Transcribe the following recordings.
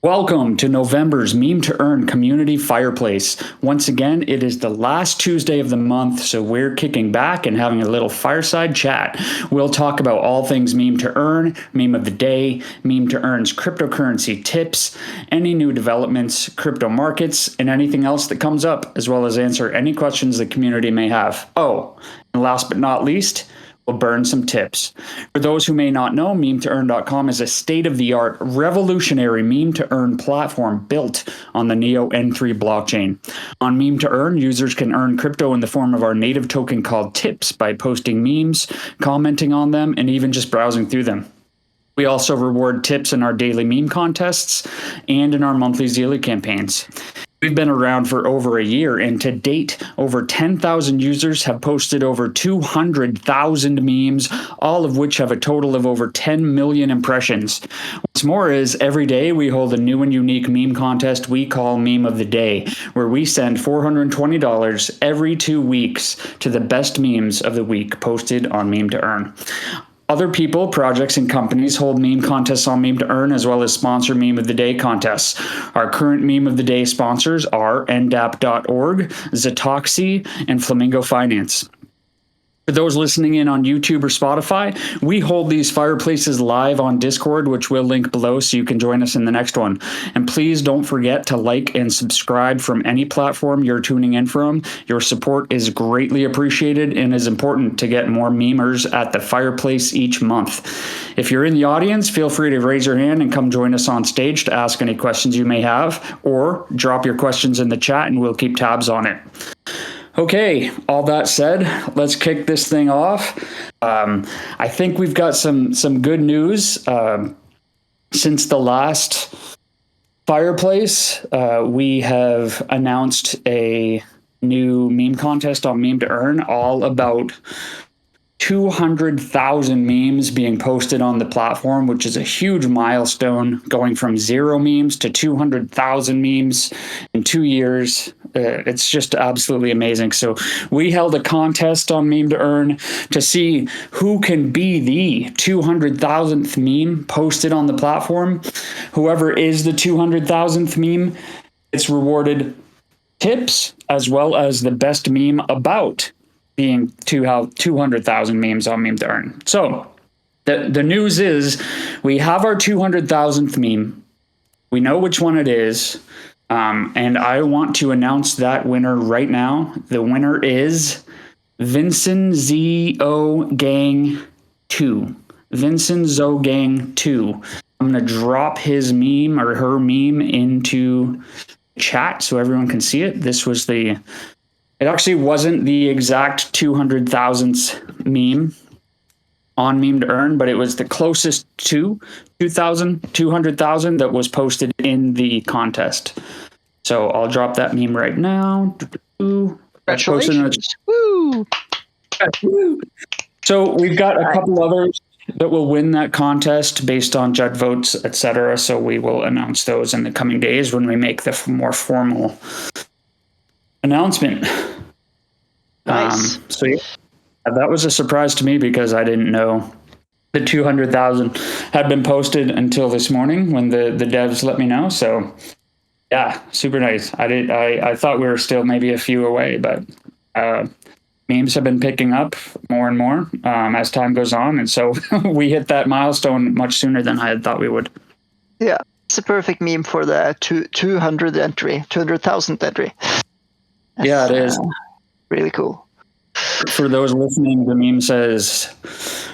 Welcome to November's Meme2Earn Community Fireplace. Once again, it is the last Tuesday of the month, so we're kicking back and having a little fireside chat. We'll talk about all things Meme2Earn, meme of the day, Meme2Earn's cryptocurrency tips, any new developments, crypto markets, and anything else that comes up, as well as answer any questions the community may have. Oh, and last but not least, we'll burn some tips. For those who may not know, Meme2Earn.com is a state-of-the-art, revolutionary meme-to-earn platform built on the Neo N3 blockchain. On Meme2Earn, users can earn crypto in the form of our native token called tips by posting memes, commenting on them, and even just browsing through them. We also reward tips in our daily meme contests and in our monthly Zealy campaigns. We've been around for over a year, and to date, over 10,000 users have posted over 200,000 memes, all of which have a total of over 10 million impressions. What's more is, every day we hold a new and unique meme contest we call Meme of the Day, where we send $420 every 2 weeks to the best memes of the week posted on Meme2Earn. Other people, projects, and companies hold meme contests on Meme2Earn, as well as sponsor Meme of the Day contests. Our current Meme of the Day sponsors are ndap.org, Zatoxy, and Flamingo Finance. For those listening in on YouTube or Spotify, we hold these fireplaces live on Discord, which we'll link below so you can join us in the next one. And please don't forget to like and subscribe from any platform you're tuning in from. Your support is greatly appreciated and is important to get more memers at the fireplace each month. If you're in the audience, feel free to raise your hand and come join us on stage to ask any questions you may have, or drop your questions in the chat and we'll keep tabs on it. Okay, all that said, let's kick this thing off. I think we've got some good news. Since the last fireplace, we have announced a new meme contest on Meme2Earn, all about 200,000 memes being posted on the platform, which is a huge milestone, going from 0 memes to 200,000 memes in 2 years. It's just absolutely amazing. So we held a contest on Meme2Earn to see who can be the 200,000th meme posted on the platform. Whoever is the 200,000th meme, it's rewarded tips as well as the best meme about being 200,000 memes on Meme2Earn. So the news is we have our 200,000th meme. We know which one it is. And I want to announce that winner right now. The winner is Vincent ZO Gang 2. Vincent ZO Gang 2. I'm going to drop his meme or her meme into chat so everyone can see it. It actually wasn't the exact 200,000th meme on Meme2Earn, but it was the closest to 200,000 that was posted in the contest. So I'll drop that meme right now. Congratulations. Woo! So we've got a couple others that will win that contest based on judge votes, etc. So we will announce those in the coming days when we make the more formal announcement. Nice. So yeah, that was a surprise to me because I didn't know the 200,000 had been posted until this morning when the devs let me know. So yeah, super nice. I thought we were still maybe a few away, but memes have been picking up more and more as time goes on, and so we hit that milestone much sooner than I had thought we would. Yeah, it's a perfect meme for the 200,000th entry. Yeah, it is. Really cool. For those listening, the meme says,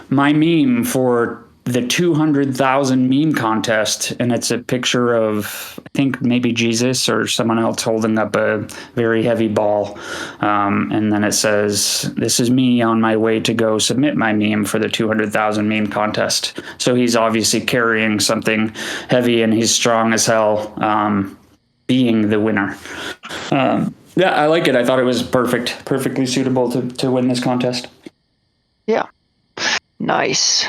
"My meme for the 200,000 meme contest," and it's a picture of, I think, maybe Jesus or someone else holding up a very heavy ball. And then it says, "This is me on my way to go submit my meme for the 200,000 meme contest." So he's obviously carrying something heavy and he's strong as hell, being the winner. Yeah, I like it. I thought it was perfectly suitable to win this contest. Yeah, nice.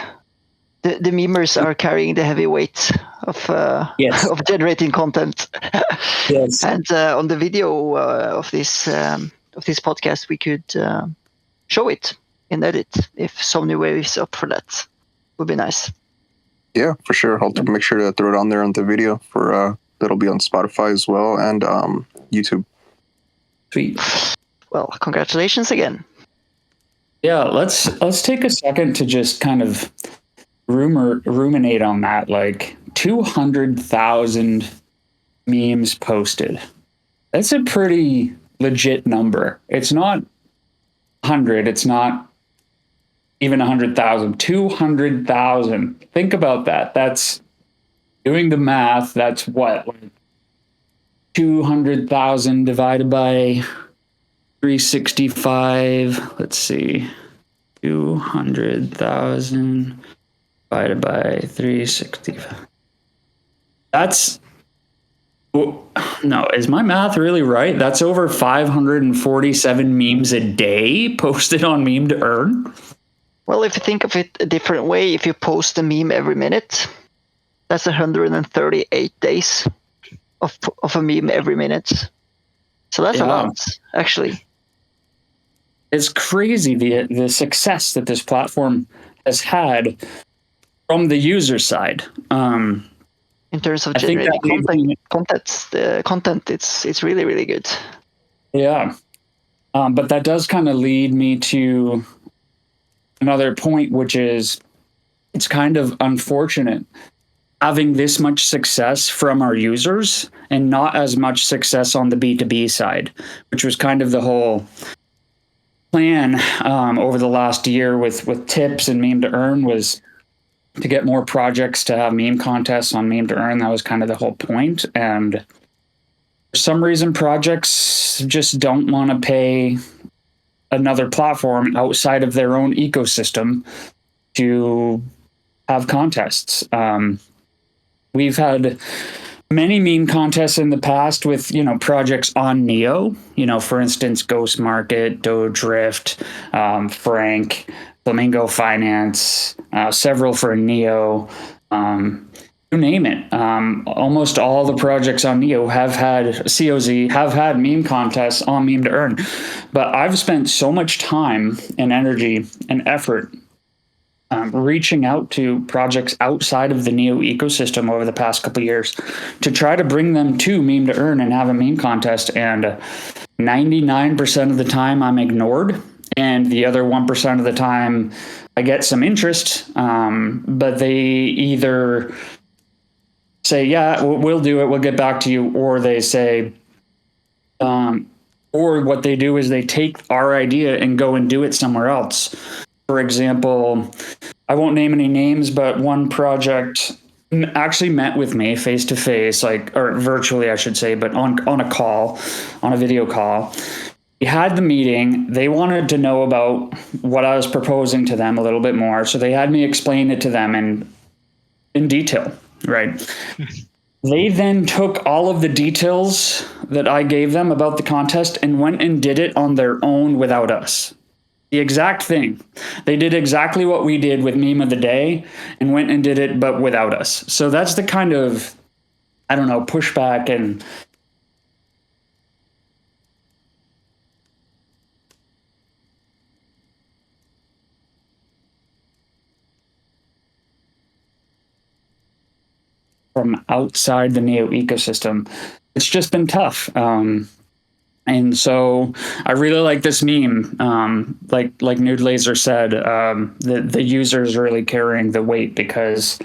The memers are carrying the heavy weight of Yes. of generating content. Yes. And on the video of this podcast, we could show it in edit if Somniwave is up for that. Would be nice. Yeah, for sure. I'll make sure to throw it on there on the video for that'll be on Spotify as well and YouTube. Sweet. Well, congratulations again. Yeah, let's take a second to just kind of ruminate on that. Like 200,000 memes posted. That's a pretty legit number. It's not 100. It's not even 100,000. 200,000. Think about that. That's doing the math. That's what, like 200,000 divided by 365. Let's see. 200,000 divided by 365. That's, no, is my math really right? That's over 547 memes a day posted on Meme2Earn. Well, if you think of it a different way, if you post a meme every minute, that's 138 days of a meme every minute. So that's a lot, actually. It's crazy the success that this platform has had from the user side. In terms of generating content, it's really, really good. Yeah. But that does kind of lead me to another point, which is it's kind of unfortunate having this much success from our users and not as much success on the B2B side, which was kind of the whole plan over the last year with tips and Meme2Earn was to get more projects to have meme contests on Meme2Earn. That was kind of the whole point. And for some reason, projects just don't want to pay another platform outside of their own ecosystem to have contests. We've had many meme contests in the past with, projects on Neo, for instance, Ghost Market, Drift, Frank, Flamingo Finance, several for Neo, you name it. Almost all the projects on Neo have had COZ, have had meme contests on Meme2Earn. But I've spent so much time and energy and effort reaching out to projects outside of the Neo ecosystem over the past couple of years to try to bring them to Meme2Earn and have a meme contest. And 99% of the time I'm ignored. And the other 1% of the time I get some interest, but they either say, yeah, we'll do it, we'll get back to you, or they say, or what they do is they take our idea and go and do it somewhere else. For example, I won't name any names, but one project actually met with me face to face, or virtually, I should say, but on a call, on a video call. We had the meeting. They wanted to know about what I was proposing to them a little bit more. So they had me explain it to them in detail, right? They then took all of the details that I gave them about the contest and went and did it on their own without us. The exact thing. They did exactly what we did with Meme of the Day and went and did it, but without us. So that's the kind of, pushback and from outside the Neo ecosystem. It's just been tough. And so I really like this meme. Like Nude Laser said, the users really carrying the weight because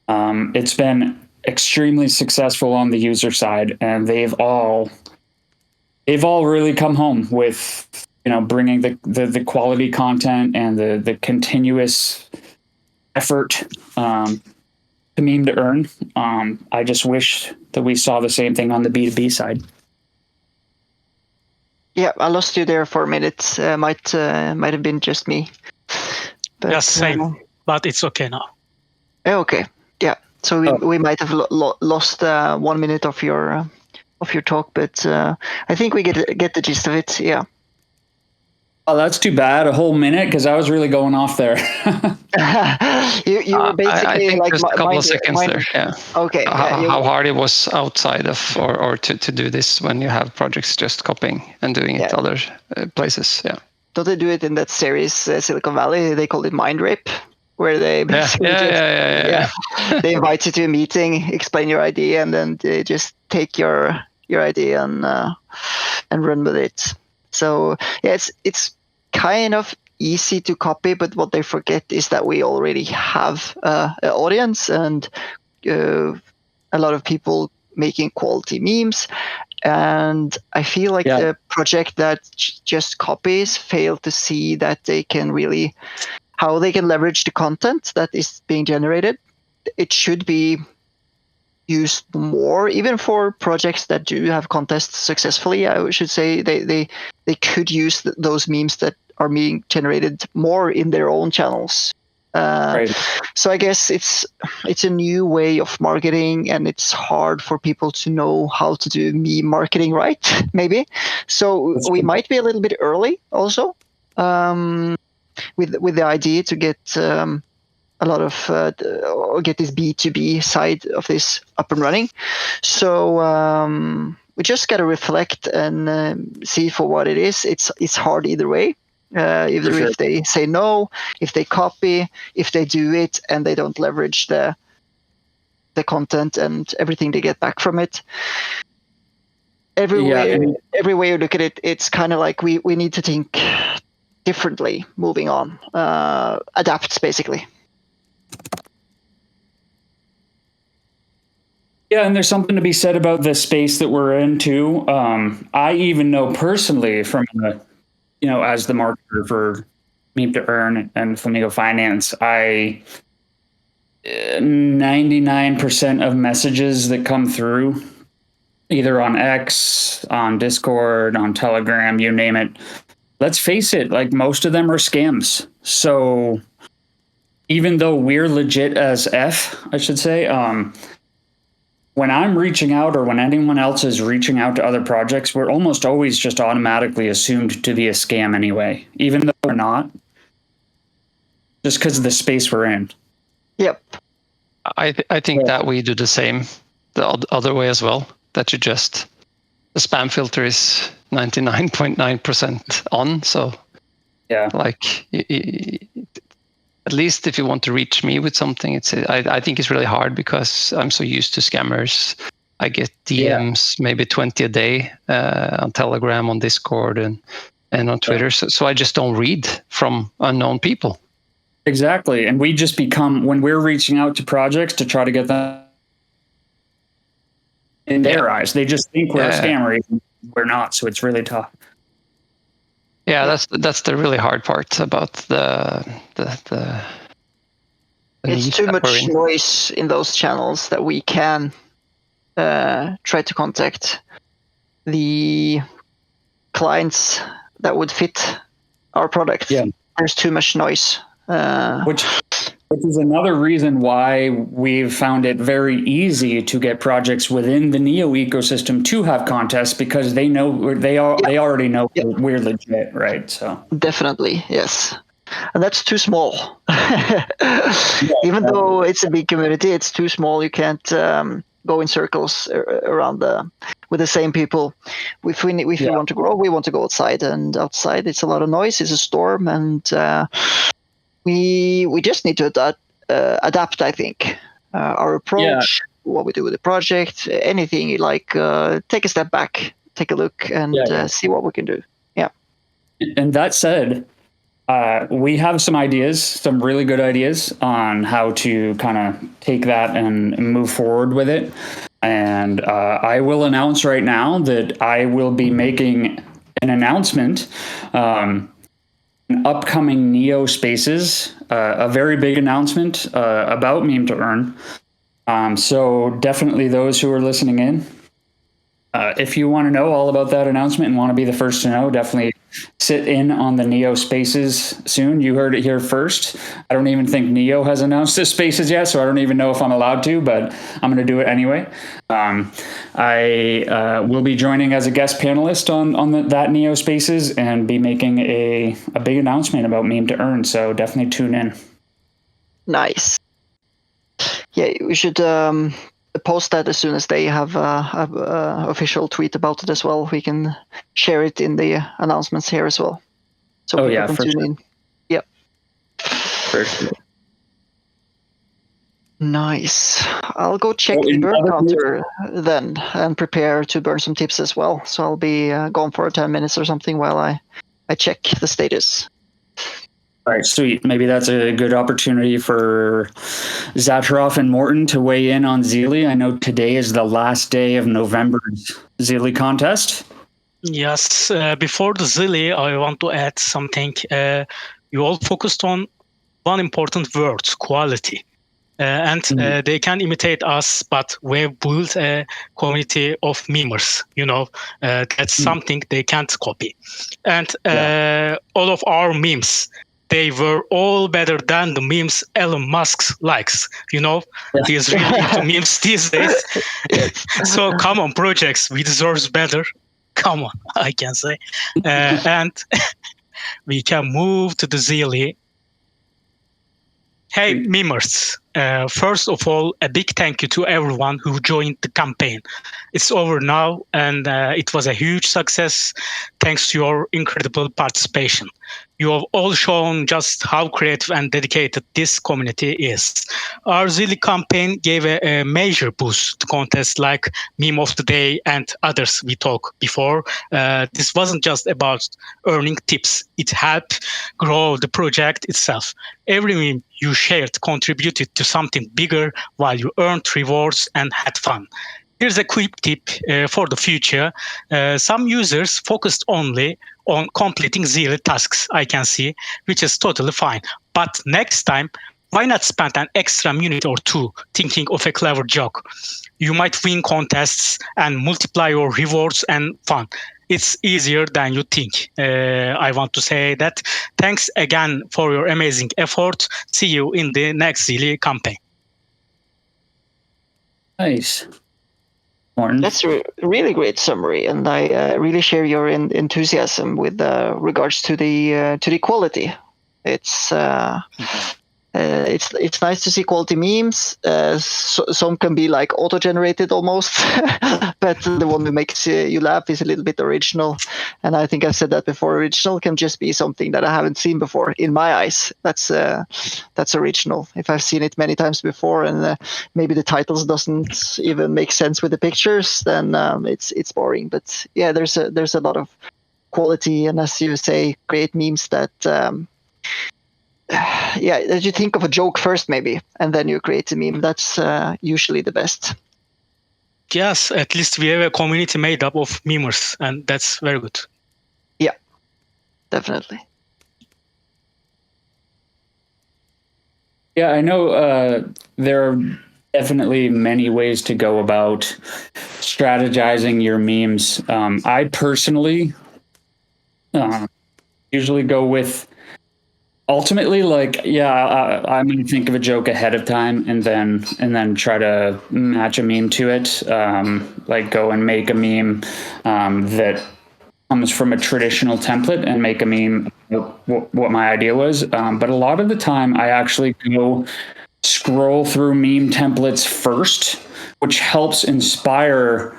it's been extremely successful on the user side, and they've all really come home with bringing the quality content and the continuous effort to Meme2Earn. I just wish that we saw the same thing on the B2B side. Yeah, I lost you there for a minute. Might have been just me. But, yeah, same. But it's okay now. Okay. Yeah. So we might have lost 1 minute of your talk, but I think we get the gist of it. Yeah. Oh, that's too bad. A whole minute, because I was really going off there. you were basically I think just a couple of seconds there. Yeah. Okay. How hard it was outside of or to do this when you have projects just copying and doing it other places. Yeah. Don't they do it in that series Silicon Valley? They call it mind rape, where they basically Yeah. they invite you to a meeting, explain your idea, and then they just take your idea and run with it. So yeah, it's kind of easy to copy, but what they forget is that we already have an audience and a lot of people making quality memes. And I feel like the project that just copies fail to see that they can really, how they can leverage the content that is being generated. It should be used more, even for projects that do have contests successfully. I should say they could use those memes that are being generated more in their own channels. Right. So I guess it's a new way of marketing, and it's hard for people to know how to do meme marketing right, maybe. So we might be a little bit early also with the idea to get a lot of or get this B2B side of this up and running. So we just got to reflect and see for what it is. It's hard either way. Either if they say no, if they copy, if they do it and they don't leverage the content and everything they get back from it. Every way you look at it, it's kind of like we need to think differently moving on. Adapt, basically. Yeah, and there's something to be said about the space that we're in too. I even know personally from as the marketer for Meme2Earn and Flamingo Finance, 99% of messages that come through, either on X, on Discord, on Telegram, you name it, let's face it, like most of them are scams. So even though we're legit as F, I should say, when I'm reaching out or when anyone else is reaching out to other projects, we're almost always just automatically assumed to be a scam anyway, even though we're not, just because of the space we're in. Yep. I think that we do the same the other way as well, that the spam filter is 99.9% on. So like at least if you want to reach me with something, I think it's really hard because I'm so used to scammers. I get DMs maybe 20 a day on Telegram, on Discord, and on Twitter. So I just don't read from unknown people. Exactly. And we just become, when we're reaching out to projects to try to get them in their eyes, they just think we're a scammer. Even we're not. So it's really tough. Yeah, that's the really hard part about the it's too much noise in those channels that we can try to contact the clients that would fit our product. Yeah. There's too much noise. Which is another reason why we've found it very easy to get projects within the Neo ecosystem to have contests, because they know they already know we're legit, right? So definitely, yes. And that's too small. Even though it's a big community, it's too small. You can't go in circles around with the same people. If we want to grow, we want to go outside, and outside it's a lot of noise. It's a storm, and we just need to adapt. I think our approach, what we do with the project, anything like take a step back, take a look, and see what we can do. Yeah. And that said, we have some ideas, some really good ideas on how to kind of take that and move forward with it. And I will announce right now that I will be making an announcement, upcoming Neo Spaces, a very big announcement about Meme2Earn. So definitely those who are listening in, if you want to know all about that announcement and want to be the first to know, definitely sit in on the Neo Spaces soon. You heard it here first. I don't even think Neo has announced the Spaces yet, so I don't even know if I'm allowed to, but I'm going to do it anyway. I will be joining as a guest panelist on that Neo Spaces and be making a big announcement about Meme2Earn, so definitely tune in. Nice. Yeah, we should post that as soon as they have a official tweet about it as well. We can share it in the announcements here as well, so people can tune in. Yep. For sure. Nice. I'll go check Oh, the in burn other counter then and prepare to burn some tips as well. So I'll be gone for 10 minutes or something while I check the status. All right, sweet. Maybe that's a good opportunity for Zacharoff and Morton to weigh in on Zeely. I know today is the last day of November's Zeely contest. Yes, before the Zilly, I want to add something. You all focused on one important word, quality. And they can imitate us, but we've built a community of memers. That's something they can't copy. And all of our memes, they were all better than the memes Elon Musk likes. He's really into memes these days. So come on, projects, we deserve better. Come on, I can say. And we can move to the Zeely. Hey, memers. First of all, a big thank you to everyone who joined the campaign. It's over now, and it was a huge success thanks to your incredible participation. You have all shown just how creative and dedicated this community is. Our Zeely campaign gave a major boost to contests like Meme of the Day and others we talked before. This wasn't just about earning tips. It helped grow the project itself. Every meme you shared contributed to something bigger while you earned rewards and had fun. Here's a quick tip for the future. Some users focused only on completing Zeely tasks, I can see, which is totally fine. But next time, why not spend an extra minute or two thinking of a clever joke? You might win contests and multiply your rewards and fun. It's easier than you think. I want to say that. Thanks again for your amazing effort. See you in the next Zeely campaign. Nice. Morton. That's a really great summary, and I really share your enthusiasm with regards to the quality. It's nice to see quality memes. Some can be like auto-generated almost, but the one that makes you laugh is a little bit original. And I think I've said that before. Original can just be something that I haven't seen before. In my eyes, that's original. If I've seen it many times before, and maybe the titles doesn't even make sense with the pictures, then it's boring. But yeah, there's a lot of quality, and as you say, great memes that. That you think of a joke first, maybe, and then you create a meme. That's usually the best. Yes, at least we have a community made up of memers, and that's very good. Yeah, definitely. Yeah, I know there are definitely many ways to go about strategizing your memes. I personally usually go with ultimately, I'm going to think of a joke ahead of time and then try to match a meme to it. Go and make a meme that comes from a traditional template and make a meme what my idea was. But a lot of the time, I actually go scroll through meme templates first, which helps inspire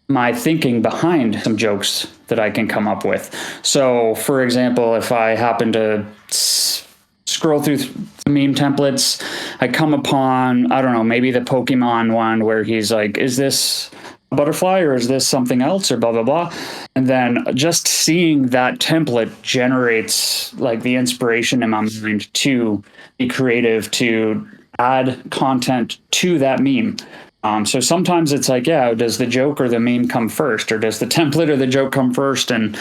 my thinking behind some jokes that I can come up with. So, for example, if I happen to scroll through the meme templates, I come upon, I don't know, maybe the Pokemon one where he's like, is this a butterfly or is this something else or blah, blah, blah. And then just seeing that template generates like the inspiration in my mind to be creative, to add content to that meme. So sometimes it's like, does the joke or the meme come first, or does the template or the joke come first? And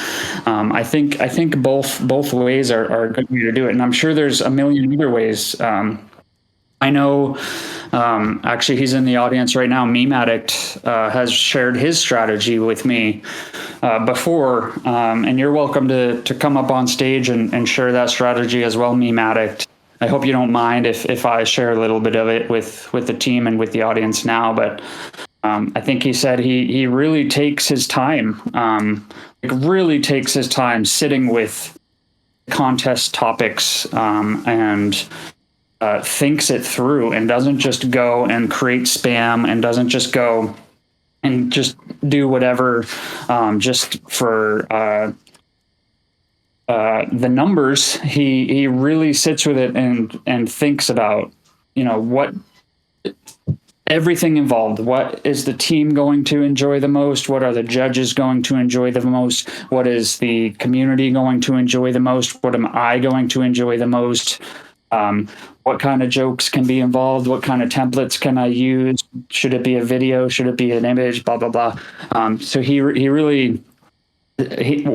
I think both ways are a good way to do it. And I'm sure there's a million other ways. I know, actually, he's in the audience right now. Meme Addict has shared his strategy with me before, and you're welcome to come up on stage and share that strategy as well, Meme Addict. I hope you don't mind if I share a little bit of it with the team and with the audience now, but I think he said he really takes his time, sitting with contest topics and thinks it through and doesn't just go and create spam and doesn't just go and just do whatever just for the numbers. He really sits with it and thinks about, what everything involved. What is the team going to enjoy the most? What are the judges going to enjoy the most? What is the community going to enjoy the most? What am I going to enjoy the most? What kind of jokes can be involved? What kind of templates can I use? Should it be a video? Should it be an image? Blah, blah, blah. So he really,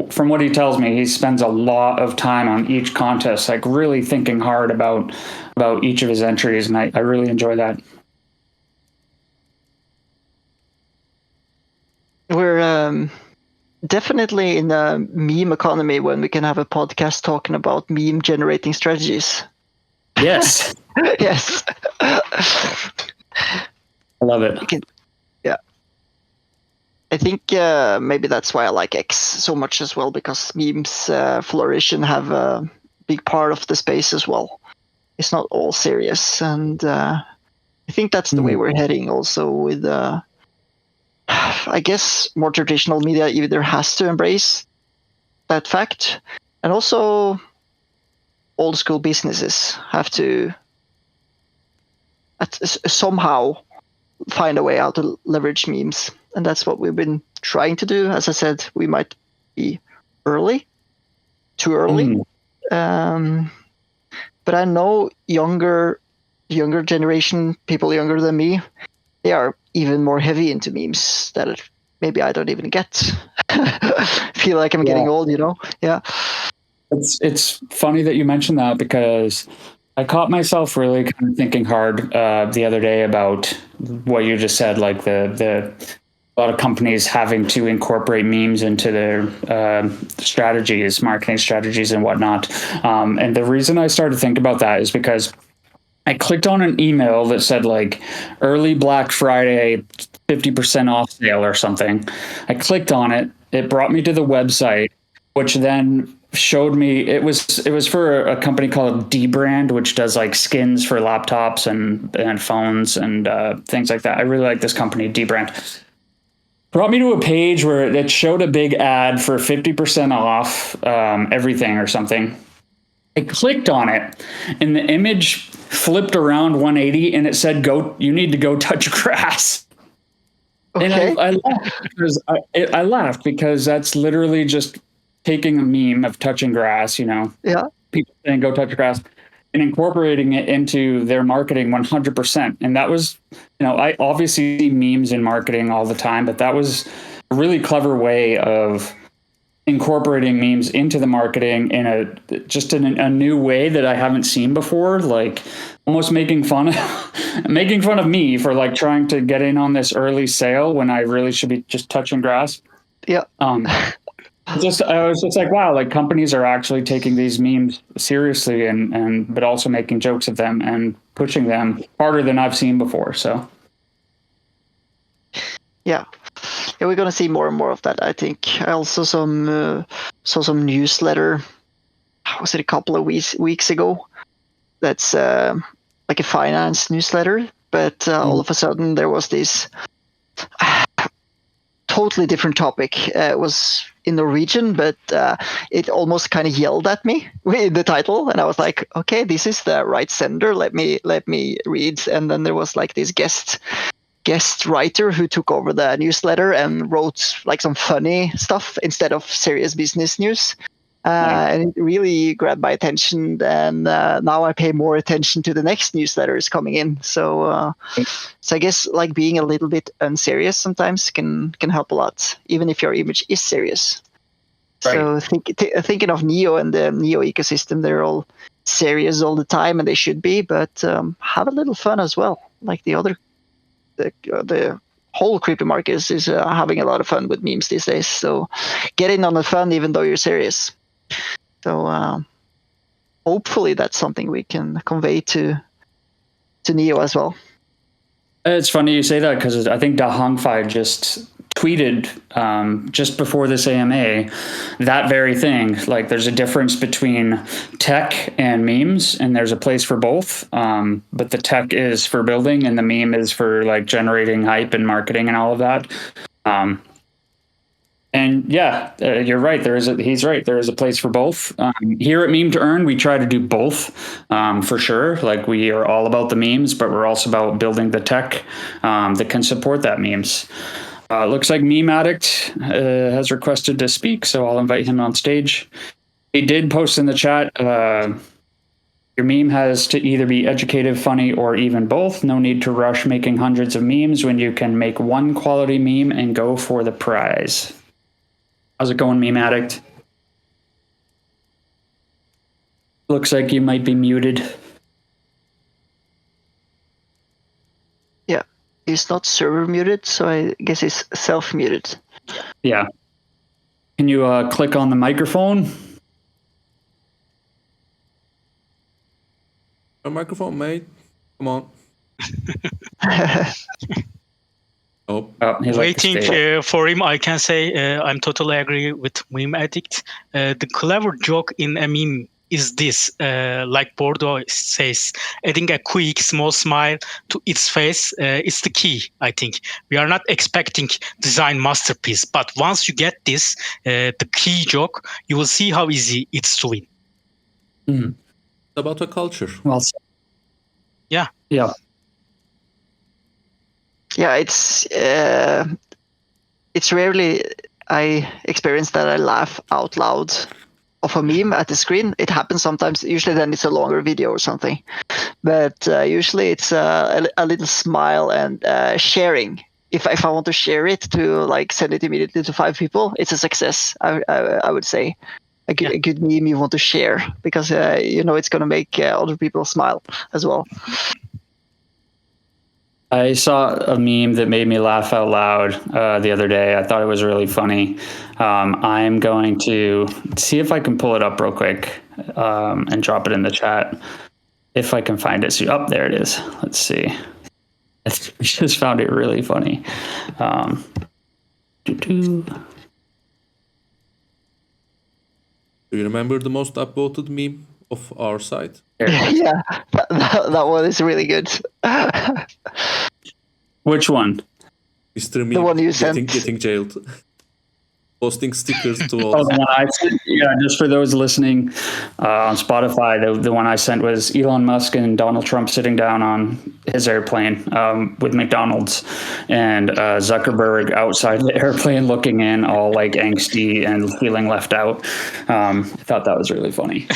from what he tells me, he spends a lot of time on each contest, like really thinking hard about each of his entries. And I really enjoy that. We're definitely in a meme economy when we can have a podcast talking about meme generating strategies. Yes. Yes. I love it. Yeah. I think maybe that's why I like X so much as well, because memes flourish and have a big part of the space as well. It's not all serious. And I think that's the way we're heading also with, I guess, more traditional media either has to embrace that fact, and also old school businesses have to somehow find a way out to leverage memes. And that's what we've been trying to do. As I said, we might be too early. But I know younger generation, people younger than me, they are even more heavy into memes that maybe I don't even get. Feel like I'm getting old, Yeah. It's funny that you mentioned that, because I caught myself really kind of thinking hard the other day about what you just said, like a lot of companies having to incorporate memes into their strategies, marketing strategies and whatnot. And the reason I started to think about that is because I clicked on an email that said like early Black Friday 50% off sale or something. I clicked on it. It brought me to the website, which then showed me it was for a company called dbrand, which does like skins for laptops and phones and things like that. I really like this company, dbrand. Brought me to a page where it showed a big ad for 50% off everything or something. I clicked on it and the image flipped around 180 and it said, you need to go touch grass. Okay. And I laughed because I laughed because that's literally just taking a meme of touching grass, Yeah. people saying go touch grass, and incorporating it into their marketing 100%. And that was, I obviously see memes in marketing all the time, but that was a really clever way of incorporating memes into the marketing in a new way that I haven't seen before, like almost making fun of me for like trying to get in on this early sale when I really should be just touching grass. Yeah. I was just like, wow, like companies are actually taking these memes seriously and but also making jokes of them and pushing them harder than I've seen before. So yeah, we're gonna see more and more of that. I think I also saw some newsletter. Was it a couple of weeks ago? That's like a finance newsletter, but all of a sudden there was this totally different topic. It was in Norwegian, but it almost kind of yelled at me with the title, and I was like, okay, this is the right sender. Let me read. And then there was like this guest writer who took over the newsletter and wrote like some funny stuff instead of serious business news. And it really grabbed my attention, and now I pay more attention to the next newsletters coming in. So I guess like being a little bit unserious sometimes can help a lot, even if your image is serious. Right. So thinking of Neo and the Neo ecosystem, they're all serious all the time, and they should be, but have a little fun as well. Like the whole creepy market is having a lot of fun with memes these days. So get in on the fun even though you're serious. So hopefully that's something we can convey to Neo as well. It's funny you say that, because I think Da Hongfei just tweeted just before this AMA that very thing. Like there's a difference between tech and memes, and there's a place for both. But the tech is for building and the meme is for like generating hype and marketing and all of that. And And yeah, you're right. He's right. There is a place for both. Here at Meme2Earn, we try to do both for sure. Like we are all about the memes, but we're also about building the tech that can support that memes. Looks like Meme Addict has requested to speak, so I'll invite him on stage. He did post in the chat. Your meme has to either be educative, funny, or even both. No need to rush making hundreds of memes when you can make one quality meme and go for the prize. How's it going, Meme Addict? Looks like you might be muted. Yeah, he's not server muted, so I guess he's self-muted. Yeah. Can you click on the microphone? A microphone, mate. Come on. Oh, Waiting for him, I can say I'm totally agree with Meme Addict. The clever joke in a meme is this, like Bordeaux says, adding a quick, small smile to its face is the key, I think. We are not expecting design masterpiece, but once you get this, the key joke, you will see how easy it's to win. Mm. About a culture. Well, yeah. Yeah. Yeah, it's rarely I experience that I laugh out loud of a meme at the screen. It happens sometimes. Usually then it's a longer video or something. But usually it's a little smile and sharing. If I want to share it to like send it immediately to 5 people, it's a success, I would say. A good meme you want to share because it's going to make other people smile as well. I saw a meme that made me laugh out loud the other day. I thought it was really funny. I'm going to see if I can pull it up real quick and drop it in the chat. If I can find it. So, there it is. Let's see. I just found it really funny. Do you remember the most upvoted meme of our site? Yeah, that one is really good. Which one? Mr. Meme, the one you sent. Getting jailed. Posting stickers to all. Oh, the one I sent? Yeah, just for those listening on Spotify, the one I sent was Elon Musk and Donald Trump sitting down on his airplane with McDonald's, and Zuckerberg outside the airplane looking in, all like angsty and feeling left out. I thought that was really funny.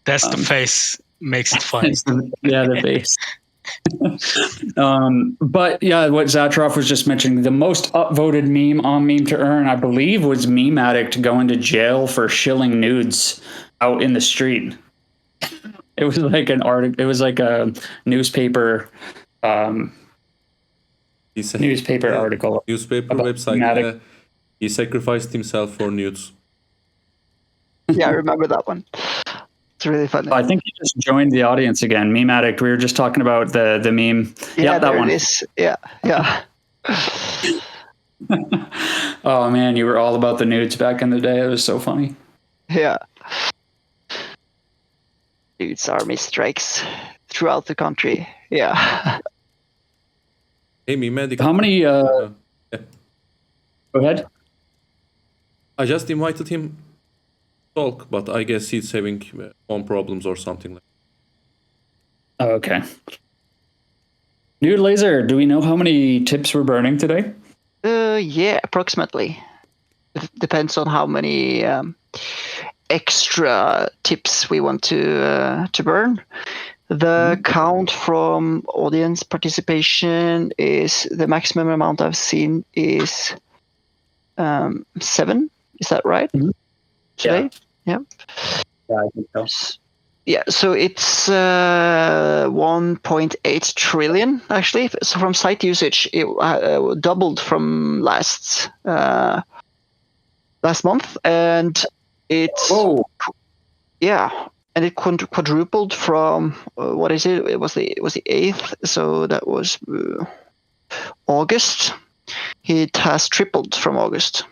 That's the face makes it funny. Yeah, the face. But yeah, what Zatroff was just mentioning, the most upvoted meme on Meme2Earn, I believe, was Meme Addict going to jail for shilling nudes out in the street. It was like an article. It was like a newspaper. Newspaper article. Newspaper website. He sacrificed himself for nudes. Yeah, I remember that one. It's really funny. I think you just joined the audience again. Meme Addict. We were just talking about the meme. Yeah, that one. It is. Yeah. Oh man, you were all about the nudes back in the day. It was so funny. Yeah. Nudes army strikes throughout the country. Yeah. Hey, Meme Addict. How many? Yeah. Go ahead. I just invited him. Talk, but I guess he's having home problems or something like that. Okay. Nude Laser, do we know how many tips we're burning today? Yeah, approximately. It depends on how many extra tips we want to burn. The count from audience participation is the maximum amount I've seen is 7. Is that right? Mm-hmm. Today? Yeah. Yeah, I think so. Yeah, so it's 1.8 trillion actually. So from site usage, it doubled from last month, and it's and it quadrupled from what is it? It was the 8th, so that was August. It has tripled from August.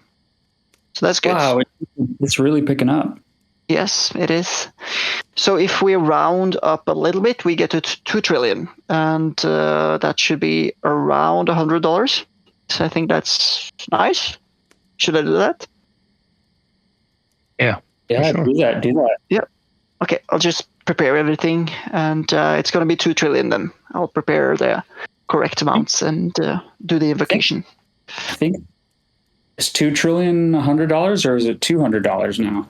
So that's good. Wow, it's really picking up. Yes, it is. So if we round up a little bit, we get to 2 trillion, and that should be around $100. So I think that's nice. Should I do that? Yeah, sure. do that. Yep. Okay, I'll just prepare everything, and it's going to be 2 trillion then. I'll prepare the correct amounts and do the invocation. I think it's $2 trillion $100, or is it $200 now?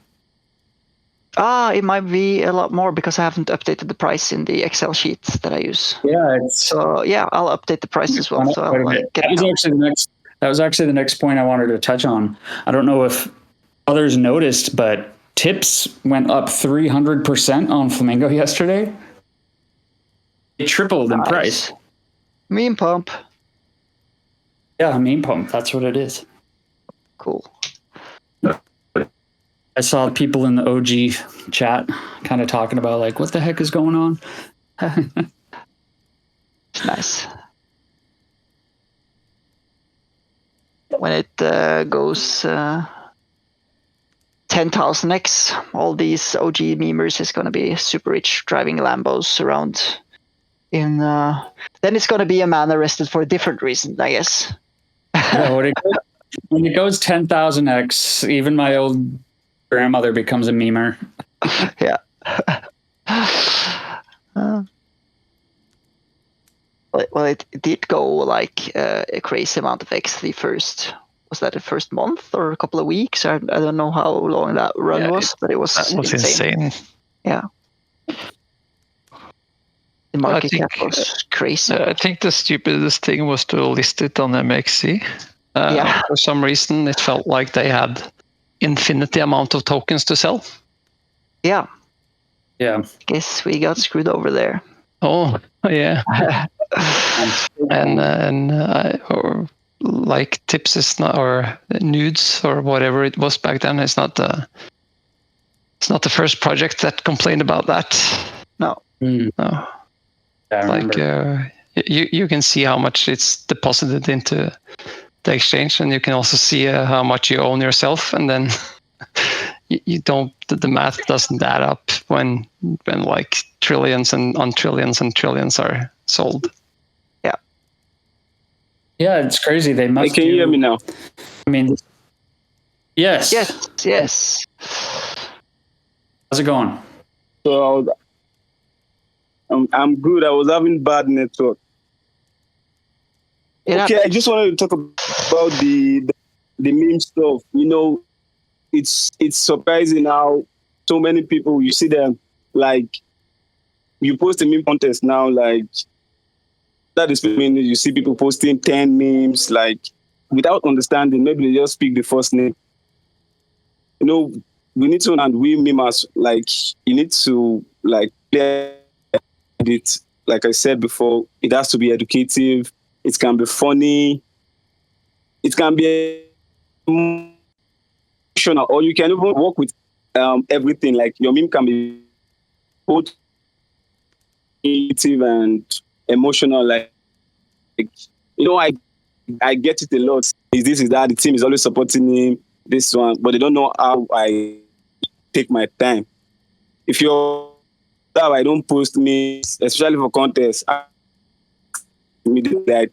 It might be a lot more because I haven't updated the price in the Excel sheets that I use. Yeah, So yeah, I'll update the price as well. So I'll get that was actually the next point I wanted to touch on. I don't know if others noticed, but tips went up 300% on Flamingo yesterday. It tripled in price. Meme pump. Yeah, meme pump. That's what it is. Cool. I saw people in the OG chat kind of talking about like, what the heck is going on? Nice. When it goes 10,000x, all these OG memers is going to be super rich, driving Lambos around. Then it's going to be a man arrested for a different reason, I guess. Yeah, when it goes 10,000x, even my old grandmother becomes a memer. Yeah. Well, it did go like a crazy amount of X the first. Was that the first month or a couple of weeks? I don't know how long that run was, but it was insane. Yeah. The market cap was crazy. I think the stupidest thing was to list it on MXC. For some reason, it felt like they had infinity amount of tokens to sell. Yeah. Yeah. Guess we got screwed over there. Oh, yeah. or like tips is not, or nudes or whatever it was back then. It's not the first project that complained about that. No. No. Like you can see how much it's deposited into the exchange, and you can also see how much you own yourself, and then you don't. The math doesn't add up when like trillions and on trillions and trillions are sold. Yeah. Yeah, it's crazy. They must. Can you hear me now? I mean, yes. Yes. How's it going? So I'm good. I was having bad network. Okay, I just wanted to talk about the meme stuff. You know, it's surprising how so many people, you see them, like, you post a meme contest now, like, that is, I mean, you see people posting 10 memes, like, without understanding. Maybe they just pick the first name. You know, we need to, and we memers, like, you need to, like, play it. Like I said before, it has to be educative. It can be funny. It can be emotional, or you can even work with everything. Like your meme can be both creative and emotional. Like you know, I get it a lot. Is that the team is always supporting him, this one, but they don't know how I take my time. If you're that I don't post memes, especially for contests, immediately I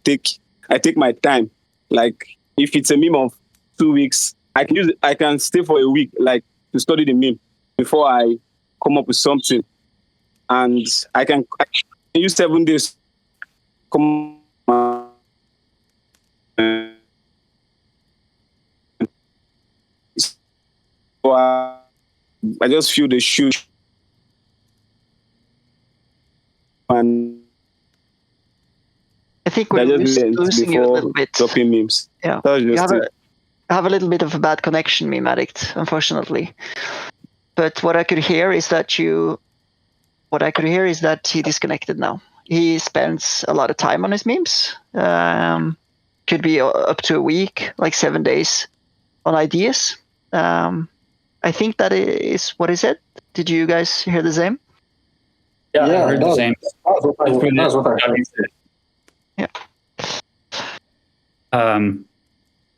take my time. Like if it's a meme of 2 weeks, I can stay for a week, like to study the meme before I come up with something. And I can use 7 days. Come so I just feel the shoot and I think we're losing you a little bit. Dropping memes. Yeah, you have a little bit of a bad connection, Meme Addict, unfortunately. But what I could hear is that he disconnected now. He spends a lot of time on his memes. Could be up to a week, like 7 days, on ideas. I think that is what he said. Did you guys hear the same? Yeah, I heard the same. That's what I heard. Yeah.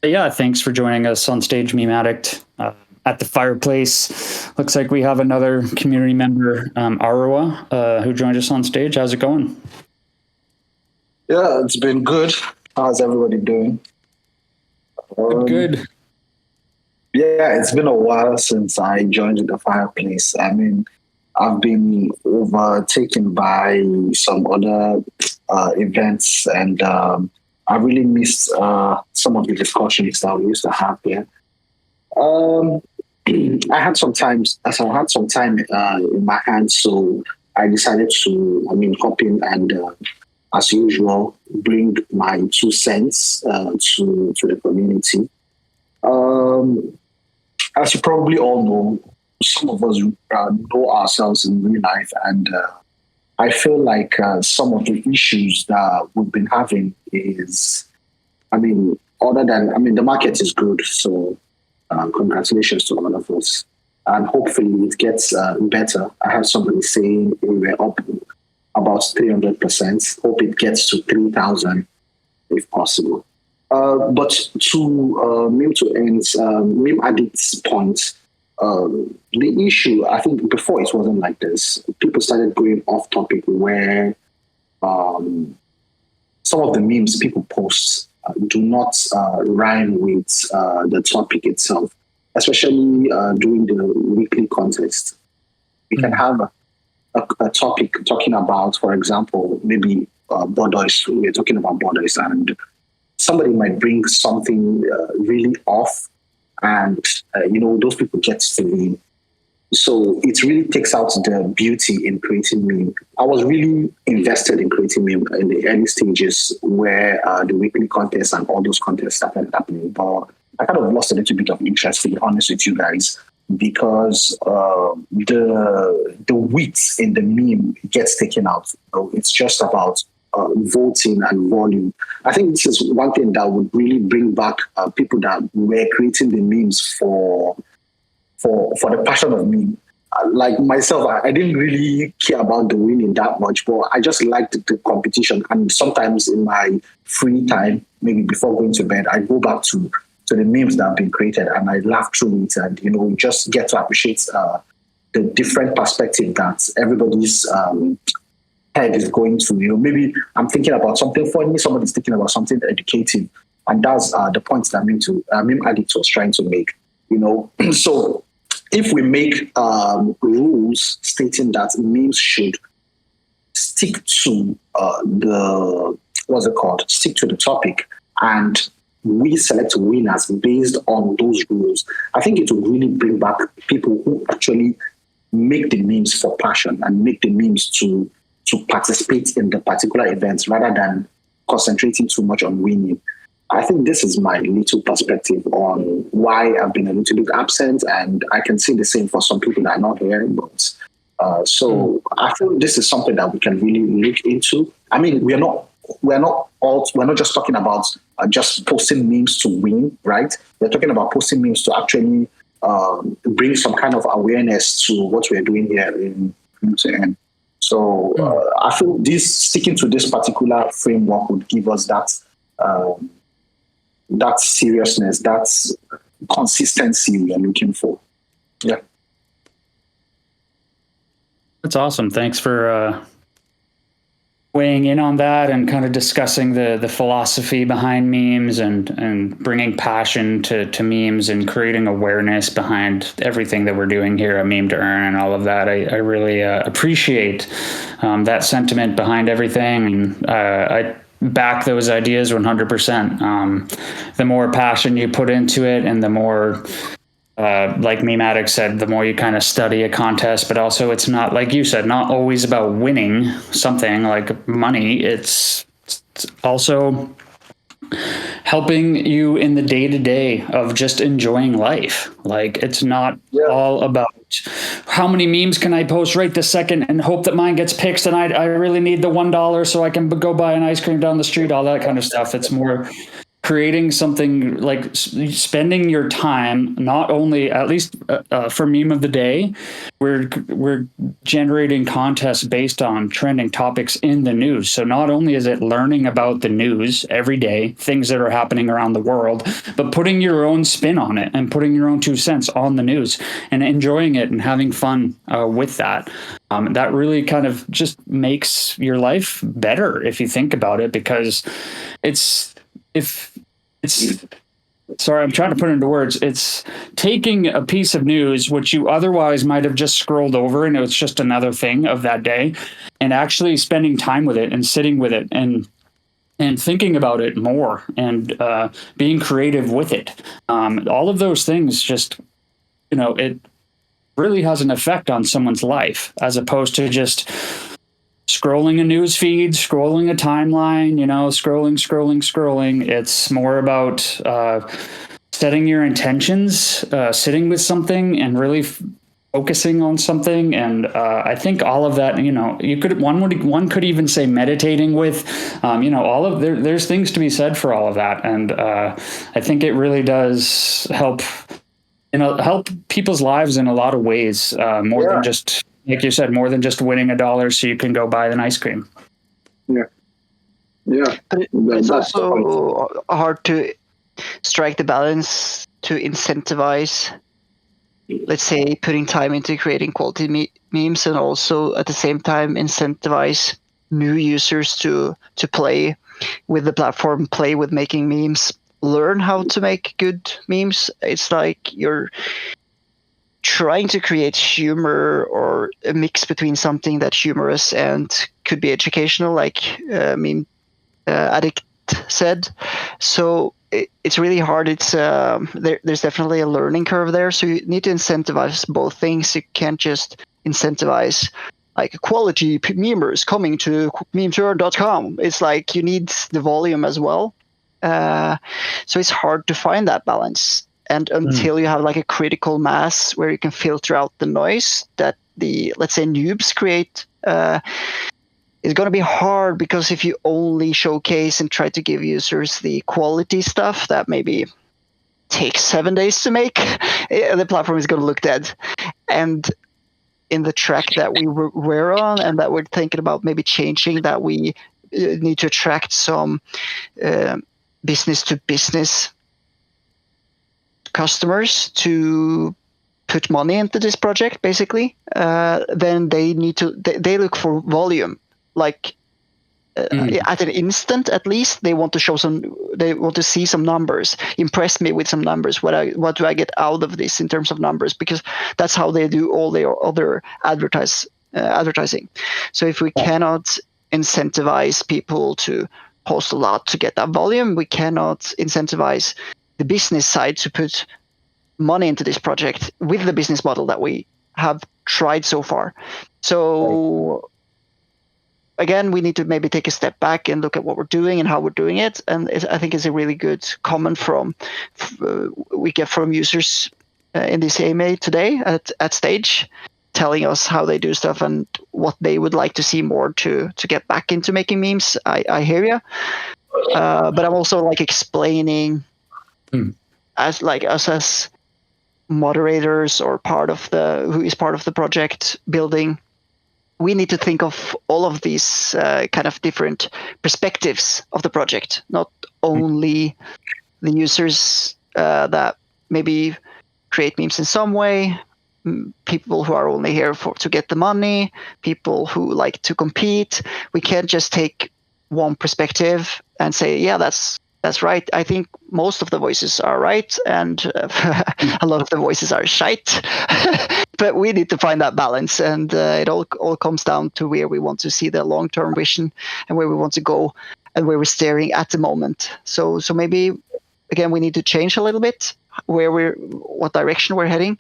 Yeah, thanks for joining us on stage, Meme Addict, at the Fireplace. Looks like we have another community member, Arawa, who joined us on stage. How's it going? Yeah, it's been good. How's everybody doing? Good. Yeah, it's been a while since I joined the Fireplace. I mean, I've been overtaken by some other events, and I really missed some of the discussions that we used to have here. Um, I had some time, as I had some time in my hands, so I decided to, I mean, hop in and, as usual, bring my 2 cents to the community. Um, as you probably all know, some of us know ourselves in real life, and I feel like some of the issues that we've been having is, I mean, other than, I mean, the market is good, so congratulations to all of us. And hopefully it gets better. I have somebody saying we were up about 300%. Hope it gets to 3,000 if possible. But to Meme2Earn's, Meme Addict's point, the issue, I think before it wasn't like this. People started going off topic where some of the memes people post do not rhyme with the topic itself, especially during the weekly contest. We can have a topic talking about, for example, maybe borders. We're talking about borders, and somebody might bring something really off, and those people get to win. So it really takes out the beauty in creating meme. I was really invested in creating meme in the early stages where the weekly contests and all those contests started happening. But I kind of lost a little bit of interest, to be honest with you guys, because the wit in the meme gets taken out. So it's just about voting and volume. I think this is one thing that would really bring back people that were creating the memes for the passion of meme. Like myself, I didn't really care about the winning that much, but I just liked the competition. And sometimes in my free time, maybe before going to bed, I go back to the memes that have been created and I laugh through it, and just get to appreciate the different perspective that everybody's head is going to. Maybe I'm thinking about something funny, somebody's thinking about something educative, and that's the point that Meme Addict was trying to make. So if we make rules stating that memes should stick to stick to the topic, and we select winners based on those rules, I think it will really bring back people who actually make the memes for passion and make the memes to participate in the particular events rather than concentrating too much on winning. I think this is my little perspective on why I've been a little bit absent, and I can see the same for some people that are not here. But so I feel this is something that we can really look into. I mean, we're not just talking about just posting memes to win, right? We're talking about posting memes to actually bring some kind of awareness to what we're doing here in Meme2Earn. So I feel sticking to this particular framework would give us that seriousness, that consistency we are looking for. Yeah. That's awesome. Thanks for weighing in on that and kind of discussing the philosophy behind memes and bringing passion to memes and creating awareness behind everything that we're doing here at Meme2Earn and all of that. I really appreciate that sentiment behind everything, and I back those ideas 100%. The more passion you put into it, and the more, like Meme Addict said, the more you kind of study a contest, but also it's not, like you said, not always about winning something like money. It's also helping you in the day-to-day of just enjoying life. Like, it's not all about how many memes can I post right this second and hope that mine gets picked, and I really need the $1 so I can go buy an ice cream down the street, all that kind of stuff. It's more creating something, like spending your time, not only, at least for Meme of the Day, we're generating contests based on trending topics in the news. So not only is it learning about the news every day, things that are happening around the world, but putting your own spin on it and putting your own 2 cents on the news and enjoying it and having fun with that. That really kind of just makes your life better if you think about it, because sorry, I'm trying to put it into words. It's taking a piece of news, which you otherwise might have just scrolled over and it was just another thing of that day, and actually spending time with it and sitting with it and thinking about it more and being creative with it. All of those things just, it really has an effect on someone's life as opposed to just scrolling a news feed, scrolling a timeline, scrolling. It's more about setting your intentions, sitting with something and really focusing on something. And I think all of that, one could even say meditating with, there's things to be said for all of that. And I think it really does help people's lives in a lot of ways, more than just, like you said, more than just winning $1 so you can go buy an ice cream. Yeah. But it's also hard to strike the balance to incentivize, let's say, putting time into creating quality memes, and also at the same time incentivize new users to play with the platform, play with making memes, learn how to make good memes. It's like you're trying to create humor or a mix between something that's humorous and could be educational, like Meme Addict said. So it's really hard. It's there's definitely a learning curve there. So you need to incentivize both things. You can't just incentivize like quality memers coming to Meme2Earn.com. It's like you need the volume as well. So it's hard to find that balance. And until you have like a critical mass where you can filter out the noise that the, let's say, noobs create, it's going to be hard, because if you only showcase and try to give users the quality stuff that maybe takes 7 days to make, the platform is going to look dead. And in the track that we were on and that we're thinking about maybe changing, that we need to attract some business to business customers to put money into this project, basically, then they need to, they look for volume. Like at an instant, at least, they want to see some numbers, impress me with some numbers. What do I get out of this in terms of numbers? Because that's how they do all their other advertising. So if we cannot incentivize people to post a lot to get that volume, we cannot incentivize the business side to put money into this project with the business model that we have tried so far. So again, we need to maybe take a step back and look at what we're doing and how we're doing it. And I think it's a really good comment we get from users in this AMA today at stage, telling us how they do stuff and what they would like to see more to get back into making memes. I hear you, but I'm also like explaining as like us as moderators or who is part of the project building. We need to think of all of these kind of different perspectives of the project, not only the users that maybe create memes in some way, people who are only here to get the money, people who like to compete. We can't just take one perspective and say, yeah, that's right. I think most of the voices are right, and a lot of the voices are shite. But we need to find that balance, and it all comes down to where we want to see the long-term vision and where we want to go and where we're staring at the moment. So maybe again we need to change a little bit what direction we're heading.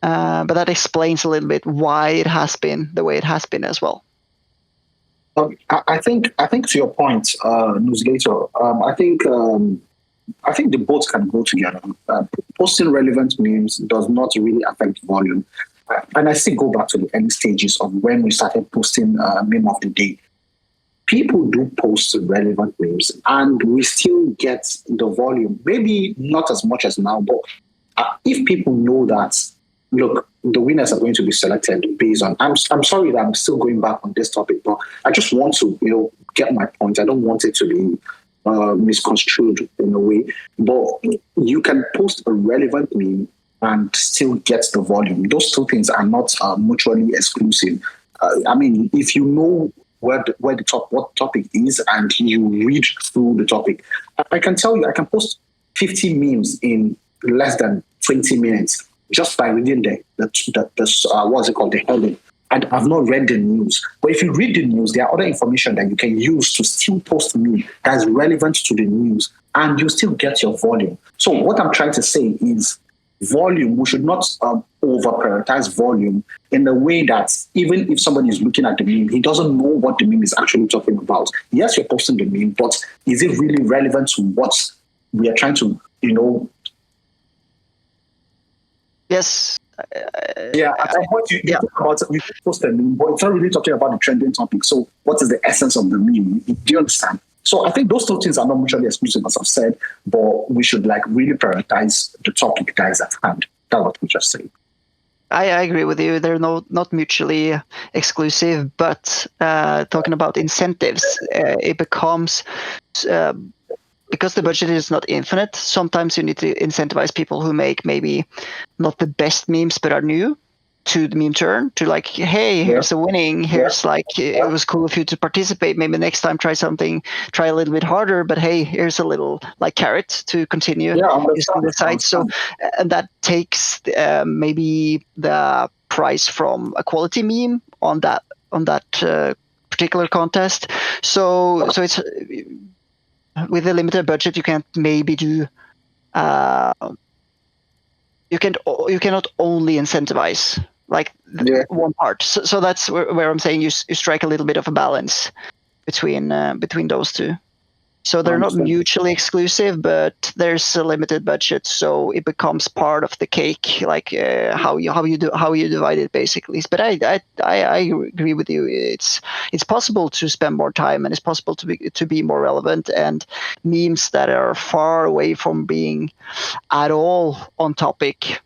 But that explains a little bit why it has been the way it has been as well. I think to your point, Newsgator, I think the both can go together. Posting relevant memes does not really affect volume. And I still go back to the early stages of when we started posting meme of the day. People do post relevant memes, and we still get the volume. Maybe not as much as now, but if people know that, look, the winners are going to be selected based on. I'm sorry that I'm still going back on this topic, but I just want to get my point. I don't want it to be misconstrued in a way. But you can post a relevant meme and still get the volume. Those two things are not mutually exclusive. I mean, if you know what topic is and you read through the topic, I can tell you, I can post 50 memes in less than 20 minutes just by reading the what's it called, the heading. And I've not read the news. But if you read the news, there are other information that you can use to still post a meme that is relevant to the news, and you still get your volume. So what I'm trying to say is volume. We should not over prioritize volume in the way that even if somebody is looking at the meme, he doesn't know what the meme is actually talking about. Yes, you're posting the meme, but is it really relevant to what we are trying to, Yes. Yeah, at some point you talk about, you post a meme, but it's not really talking about the trending topic. So what is the essence of the meme? Do you understand? So I think those two things are not mutually exclusive, as I've said, but we should really prioritize the topic that is at hand. That's what we just said. I agree with you. They're not mutually exclusive, but talking about incentives, it becomes because the budget is not infinite. Sometimes you need to incentivize people who make maybe not the best memes but are new to the Meme2Earn, to hey, here's a winning. Here's it was cool of you to participate. Maybe next time try a little bit harder. But hey, here's a little carrot to continue using the site. So and that takes maybe the price from a quality meme on that particular contest. So it's with a limited budget, you can't maybe do. You cannot only incentivize one part. So that's where I'm saying you strike a little bit of a balance between those two. So they're not mutually exclusive, but there's a limited budget, so it becomes part of the cake, how you divide it basically. But I agree with you. It's possible to spend more time, and it's possible to be more relevant, and memes that are far away from being at all on topic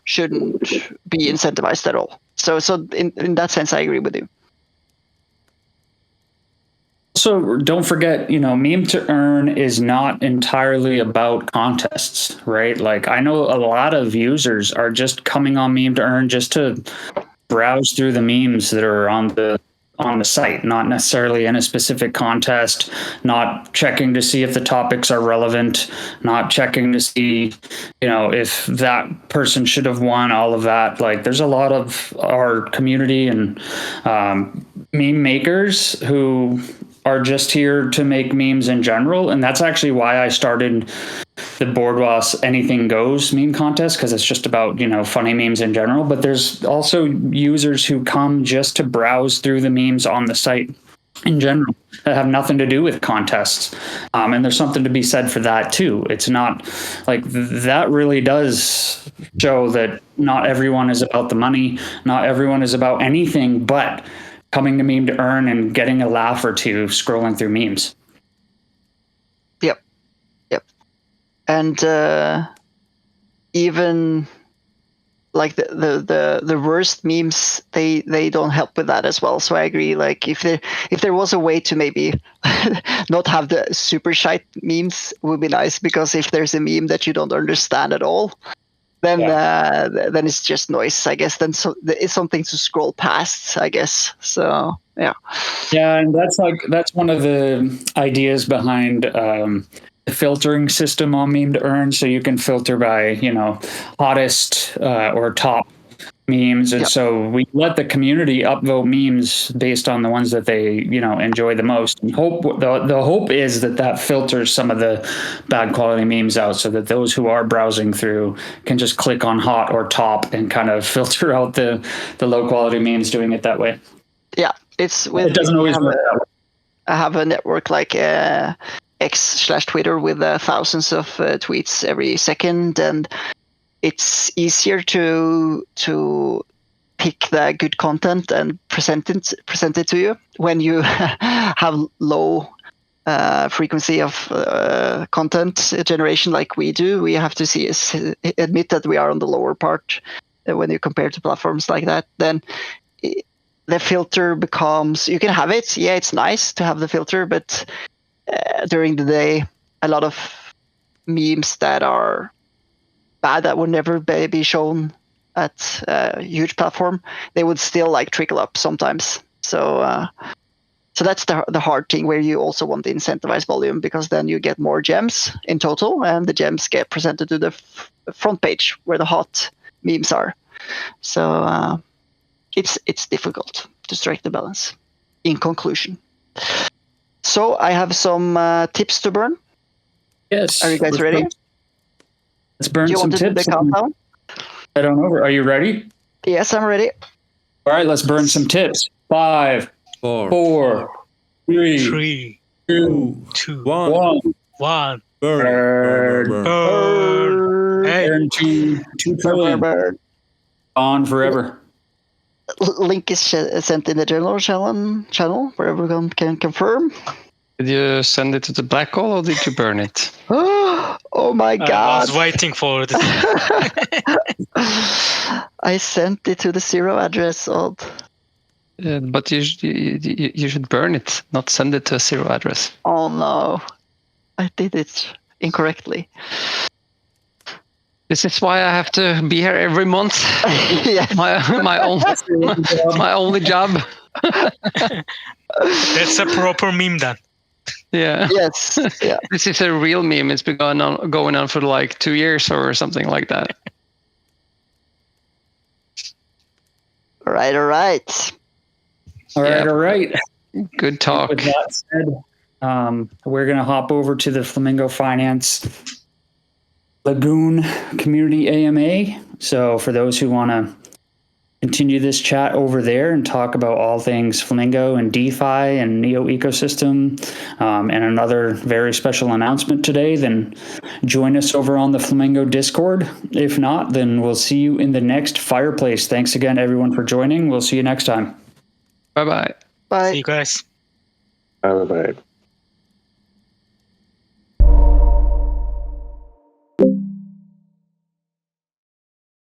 shouldn't be incentivized at all. So in that sense, I agree with you. So don't forget, Meme2Earn is not entirely about contests, right? I know a lot of users are just coming on Meme2Earn just to browse through the memes that are on the site, not necessarily in a specific contest, not checking to see if the topics are relevant, not checking to see, if that person should have won, all of that. There's a lot of our community and meme makers who are just here to make memes in general. And that's actually why I started the Boardwalk's Anything Goes meme contest, because it's just about, funny memes in general. But there's also users who come just to browse through the memes on the site in general that have nothing to do with contests. And there's something to be said for that too. It's not that really does show that not everyone is about the money. Not everyone is about anything but coming to Meme2Earn and getting a laugh or two scrolling through memes. Yep. And even the worst memes, they don't help with that as well. So I agree. If there was a way to maybe not have the super shite memes, would be nice, because if there's a meme that you don't understand at all, then it's just noise, I guess. Then it's something to scroll past, I guess. So yeah. Yeah, and that's one of the ideas behind the filtering system on Meme2Earn. So you can filter by hottest or top memes, and so we let the community upvote memes based on the ones that they enjoy the most. And the hope is that filters some of the bad quality memes out, so that those who are browsing through can just click on hot or top and kind of filter out the low quality memes, doing it that way. Yeah, it doesn't always work that way. I have a network like X/Twitter with thousands of tweets every second, and it's easier to pick the good content and present it to you when you have low frequency of content generation like we do. We have to admit that we are on the lower part when you compare to platforms like that. Then the filter becomes, you can have it. Yeah, it's nice to have the filter, but during the day, a lot of memes that are bad, that would never be shown at a huge platform, they would still trickle up sometimes. So So that's the hard thing, where you also want to incentivize volume, because then you get more gems in total, and the gems get presented to the front page where the hot memes are. So it's difficult to strike the balance. In conclusion, so I have some tips to burn. Yes. Are you guys ready? Let's burn Do you some want to do tips. the countdown? Head on over. Are you ready? Yes, I'm ready. All right, let's burn some tips. 5, 4, 3, 2, 1. 1. Burn. Hey. Burn 2 trillion. Burn. On forever. Link is sent in the general channel where everyone can confirm. Did you send it to the black hole or did you burn it? Oh my god! I was waiting for it. I sent it to the 0 address. Odd. But you should burn it, not send it to a 0 address. Oh no, I did it incorrectly. This is why I have to be here every month. Yes. my only job. That's a proper meme then. Yeah. Yes. Yeah. This is a real meme. It's been going on for like 2 years or something like that. All right. All right. Good talk. With that said, we're going to hop over to the Flamingo Finance Lagoon Community AMA. So for those who want to continue this chat over there and talk about all things Flamingo and DeFi and Neo ecosystem, and another very special announcement today, then join us over on the Flamingo Discord. If not, then we'll see you in the next Fireplace. Thanks again, everyone, for joining. We'll see you next time. Bye-bye. Bye. See you guys. Bye.